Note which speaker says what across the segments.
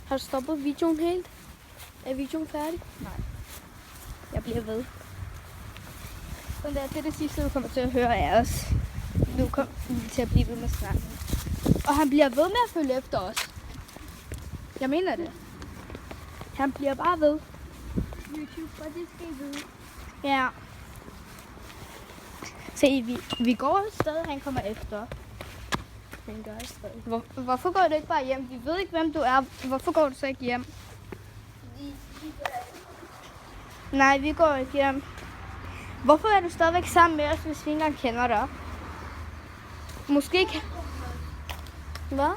Speaker 1: Har du stoppet videoen helt? Er videoen færdig?
Speaker 2: Nej. Jeg bliver ved. Så det er det sidste, du kommer til at høre af os. Nu kommer vi til at blive ved med snakken. Og han bliver ved med at følge efter os. Jeg mener det. Han bliver bare ved.
Speaker 1: YouTube, og det skal I vide.
Speaker 2: Ja. Se, vi går et sted, han kommer efter.
Speaker 1: Han gør det stadig.
Speaker 2: Hvorfor går du ikke bare hjem? Vi ved ikke, hvem du er. Hvorfor går du så ikke hjem? Nej, vi går ikke hjem. Hvorfor er du stadigvæk sammen med os, hvis vi ikke engang kender dig? Måske ikke. Hvad?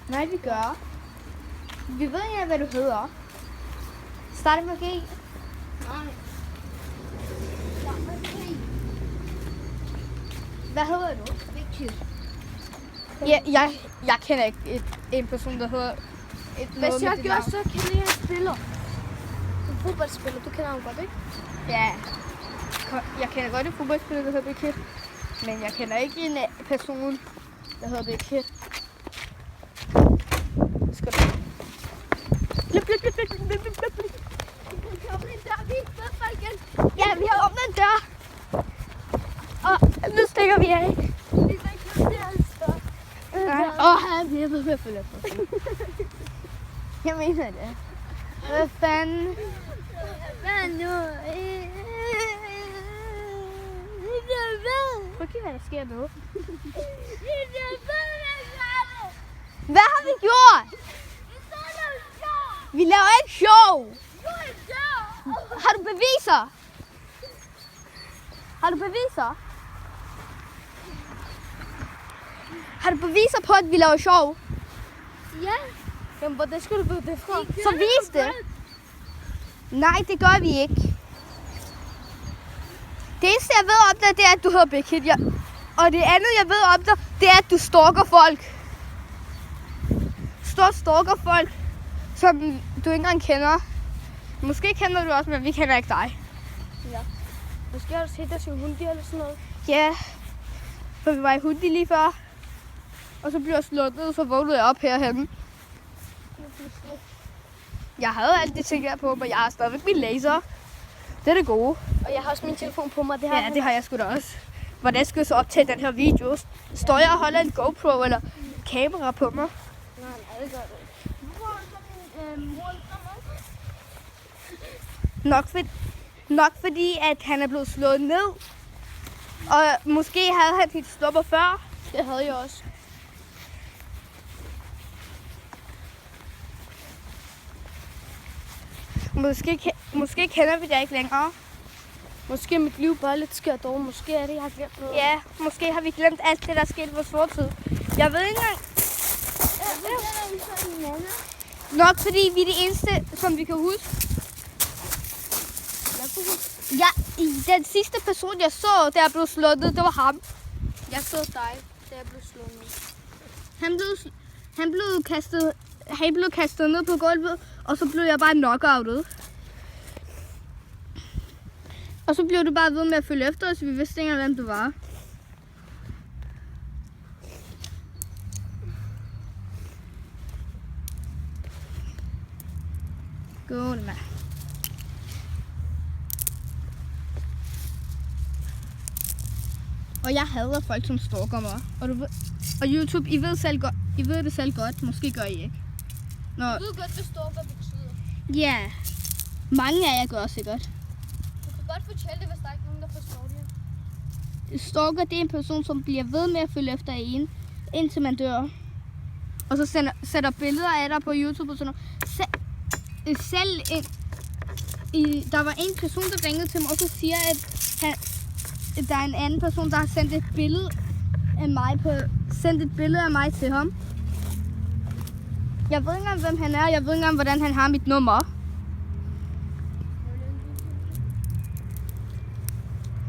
Speaker 2: Nej, vi gør. Vi ved ikke, hvad du hedder. Starter med G.
Speaker 1: Nej.
Speaker 2: Hvad hedder du?
Speaker 1: Vigtigt.
Speaker 2: Ja, jeg kender ikke en person, der hedder...
Speaker 1: Hvis jeg gør, så kender jeg en spiller. En fodboldspiller, du kender ham godt, ikke?
Speaker 2: Ja. Jeg kender godt en fodboldspiller, der hedder Big Kid. Men jeg kender ikke en person, der hedder Big Kid. Skal du? Blip. Ja, vi har åbnet en dør. Og nu stikker vi af. Han bliver ved med at følge efter. Jeg mener det. Hvad fanden?
Speaker 1: Hvad nu?
Speaker 2: Prøv at kigge, hvad der sker nu. Hvad har vi gjort? Vi laver ikke sjov. Har du beviser? Har du beviser? Har du beviser på, at vi laver sjov?
Speaker 1: Ja.
Speaker 2: Jamen, hvordan skal du vide det fra? Så vis det. Nej, det gør vi ikke. Det eneste, jeg ved om dig, det er, at du hedder Big Kid. Og det andet, jeg ved om dig, det er, at du stalker folk. Stalker folk, som du ikke engang kender. Måske kender du også, men vi kender ikke dig.
Speaker 1: Ja. Måske har du set dig som hundi eller sådan noget.
Speaker 2: Ja, for vi var i hundi lige før. Og så blev jeg slået ned, så vågnede jeg op herhenne. Jeg havde alt det ting her på, men jeg har stadigvæk min laser. Det er det gode.
Speaker 1: Og jeg har også min telefon på mig.
Speaker 2: Ja, det har jeg sgu da også. Hvordan skal jeg så optage den her video? Står jeg og holder en GoPro eller kamera på mig?
Speaker 1: Nej, det gør det ikke.
Speaker 2: Nok fordi, at han er blevet slået ned. Og måske havde han sit slupper før.
Speaker 1: Det havde jeg også.
Speaker 2: Måske kender vi dig ikke længere.
Speaker 1: Måske er mit liv bare lidt skørt over. Måske er det, jeg har glemt noget.
Speaker 2: Ja, måske har vi glemt alt det, der er sket i vores fortid. Jeg ved ikke engang. Nok fordi vi er det eneste, som vi kan huske. Ja, den sidste person, jeg så, der blev slået ned, det var ham.
Speaker 1: Jeg så dig, da jeg blev slået ned.
Speaker 2: Han blev kastet ned på gulvet, og så blev jeg bare knockoutet. Og så blev du bare ved med at følge efter os, vi vidste ikke engang, hvem du var. God mand. Og jeg hader folk, som stalker mig. Og YouTube, I ved det selv godt. Måske gør I ikke.
Speaker 1: Du ved godt, hvad stalker betyder.
Speaker 2: Ja. Mange af jer gør sikkert.
Speaker 1: Du kan godt fortælle det, hvis der ikke er nogen, der forstår det.
Speaker 2: Stalker, det er en person, som bliver ved med at følge efter en, indtil man dør. Og så sætter billeder af dig på YouTube og sådan noget. Der var en person, der ringede til mig, og så siger, at der er en anden person, der har sendt et billede af mig til ham. Jeg ved ikke engang, hvem han er. Jeg ved ikke engang, hvordan han har mit nummer.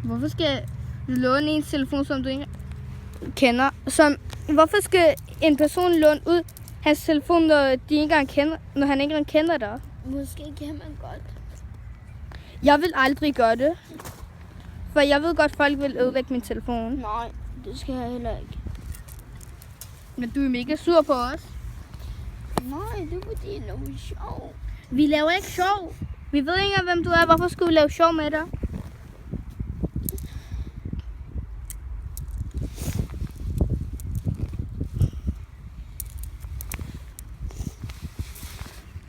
Speaker 2: Hvorfor skal du låne en telefon, som du ikke kender? Hvorfor skal en person låne ud hans telefon, når han ikke engang kender dig?
Speaker 1: Måske kan man godt.
Speaker 2: Jeg vil aldrig gøre det. For jeg ved godt, at folk vil ødelægge min telefon.
Speaker 1: Nej, det skal jeg heller ikke.
Speaker 2: Men du er mega sur på os.
Speaker 1: Nej, det var fordi, det var sjov.
Speaker 2: Vi laver ikke sjov. Vi ved ikke engang, hvem du er. Hvorfor skulle vi lave sjov med dig?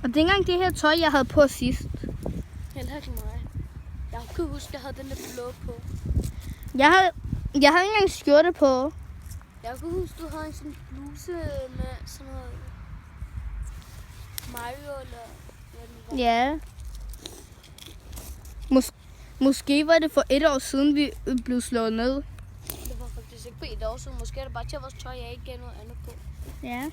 Speaker 2: Og det er ikke engang det her tøj, jeg havde på sidst.
Speaker 1: Heller ikke mig. Jeg kan huske, jeg havde den der blå på.
Speaker 2: Jeg havde ikke engang skjorte på.
Speaker 1: Jeg kan huske, du havde en sådan bluse med sådan noget Mario eller hvad det var.
Speaker 2: Ja. Måske var det for 1 år siden, vi blev slået ned.
Speaker 1: Det var faktisk ikke på 1 år siden. Måske er det bare til vores tøj, jeg ikke gav noget andet på.
Speaker 2: Ja.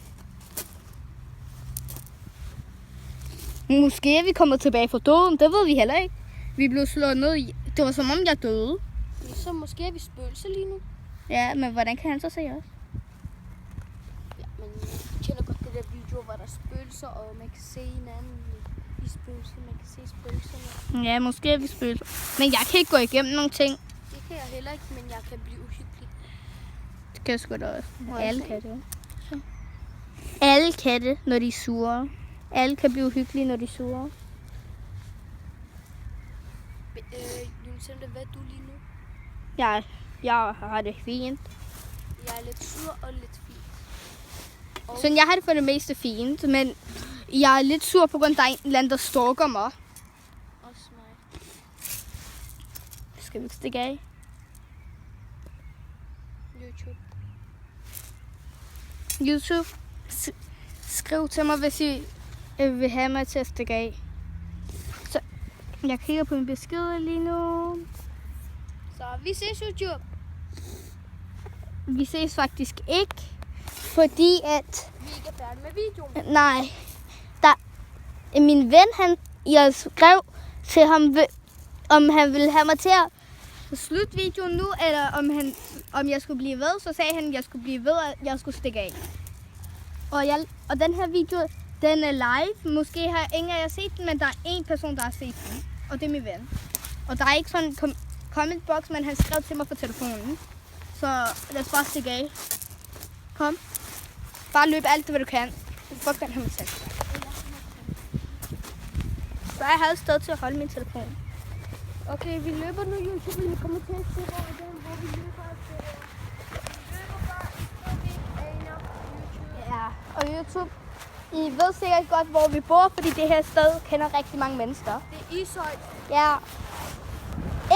Speaker 2: Måske er vi kommet tilbage fra døden. Det ved vi heller ikke. Vi blev slået ned. Det var som om jeg døde.
Speaker 1: Så måske er vi spøgelser lige nu.
Speaker 2: Ja, men hvordan kan han så se os?
Speaker 1: Ja, men jeg kender godt det der video, hvor der er spøgelser, og man kan se hinanden i spøgelser. Man kan se spøgelserne.
Speaker 2: Ja, måske er vi spøgelser. Men jeg kan ikke gå igennem nogle ting.
Speaker 1: Det kan jeg heller ikke, men jeg kan blive uhyggelig.
Speaker 2: Det kan jeg sgu da også.
Speaker 1: Må jeg
Speaker 2: Alle
Speaker 1: se?
Speaker 2: kan det. Så. Alle katte, når de er sure. Alle kan blive hyggelige, når de er sure.
Speaker 1: Julie, hvad er du lige nu?
Speaker 2: Jeg har det fint.
Speaker 1: Jeg er lidt sur og lidt fin. Og
Speaker 2: Så jeg har det for det meste fint, men jeg er lidt sur på grund af, der er en eller anden, der stalker mig.
Speaker 1: også mig.
Speaker 2: Skal vi ikke stikke af?
Speaker 1: YouTube.
Speaker 2: YouTube, skriv til mig, hvis I vil have mig til at stikke af. Så jeg kigger på min beskeder lige nu.
Speaker 1: Så vi ses, YouTube.
Speaker 2: Vi ses faktisk ikke, fordi at...
Speaker 1: Vi er ikke færdige med videoen.
Speaker 2: Nej, min ven, jeg skrev til ham, om han ville have mig til at slutte videoen nu, eller om jeg skulle blive ved. Så sagde han, at jeg skulle blive ved, og jeg skulle stikke af. Og den her video, den er live. Måske har ingen af jer set den, men der er en person, der har set den. Og det er min ven. Og der er ikke sådan en comment box, men han skrev til mig på telefonen. Så lad os bare stikke af. Kom. Bare løb alt det, hvad du kan. Fuck den her med selv. Så jeg havde stadig til at holde min telefon.
Speaker 1: Okay, vi løber nu, YouTube. Vi kommer til at se, hvor vi løber efter. Vi løber bare, så vi ikke aner YouTube.
Speaker 2: Ja, og YouTube, I ved sikkert godt, hvor vi bor, fordi det her sted kender rigtig mange mennesker.
Speaker 1: Det er Ishøj.
Speaker 2: Ja.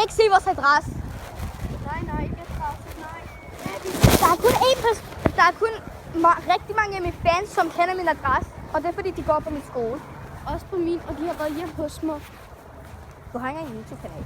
Speaker 2: Ikke sig vores adresse.
Speaker 1: Nej, ikke adresse, nej.
Speaker 2: Der er kun én person. Der er kun rigtig mange af mine fans, som kender min adresse. Og det er fordi, de går på min skole.
Speaker 1: Også på min, og de har været hjemme hos mig.
Speaker 2: Du har ikke engang en YouTube-kanal.